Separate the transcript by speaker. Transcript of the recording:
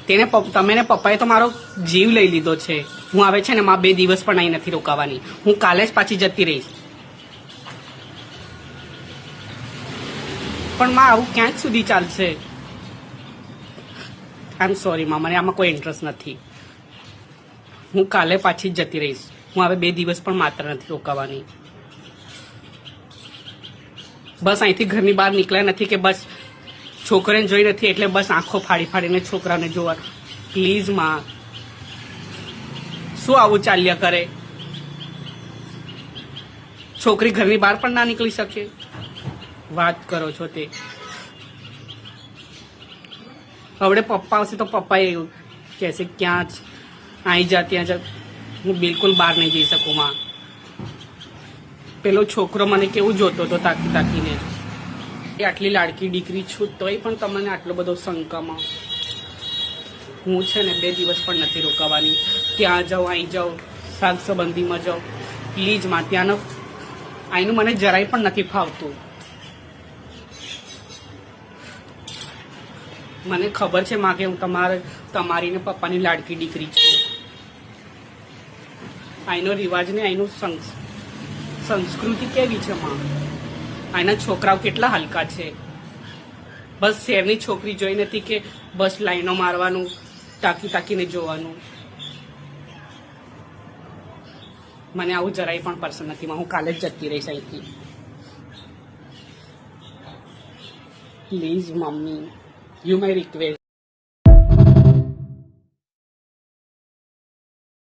Speaker 1: તમે ને પપ્પાએ તો મારો જીવ લઈ લીધો છે. હું આવે છે ને માં 2 દિવસ પણ અહીં નથી રોકાવાની. હું કાલે જ પાછી જતી રહીશ. પણ માં આવું ક્યાંક સુધી ચાલશે? આઈ એમ સોરી માં, મને આમાં કોઈ ઇન્ટરેસ્ટ નથી. હું કાલે પાછી જ જતી રહીશ. હું હવે 2 દિવસ પણ માત્ર નથી રોકાવાની. બસ અહીંથી ઘરની બહાર નીકળ્યા નથી કે બસ છોકરીને જોઈ નથી એટલે બસ આંખો ફાડી ફાડીને છોકરાને જોવા. પ્લીઝ માં, શું આવું ચાલ્યા કરે? છોકરી ઘરની બહાર પણ ના નીકળી શકે? વાત કરો છો તે. હવે પપ્પા આવશે તો પપ્પા એવું કહેશે ક્યાં અહીં જા ત્યાં જા. હું બિલકુલ બહાર નહીં જઈ શકું માં. પેલો છોકરો મને કેવું જોતો હતો તાકી તાકીને. આટલી લાડકી દીકરી છું તોય પણ તમને આટલો બધો શંકામાં. હું છે ને 2 દિવસ પણ નથી રોકાવાની. ત્યાં જાઉં અહીં જાઉં, શાક સંબંધીમાં જાઉં. પ્લીઝ માં, ત્યાંનો અહીંનું મને જરાય પણ નથી ફાવતું. મને ખબર છે માં કે હું તમારી ને પપ્પાની લાડકી દીકરી છું. અહીંનો રિવાજ ને અહીંનું સંસ્કૃતિ કેવી છે માં? અહીંના છોકરાઓ કેટલા હલકા છે. બસ શહેરની છોકરી જોઈ નથી કે બસ લાઈનો મારવાનું, તાકી તાકીને જોવાનું. મને આવું જરાય પણ પસંદ નથી માં. હું કાલે જ જતી રહીશ અહીંથી. Please mummy, you my request.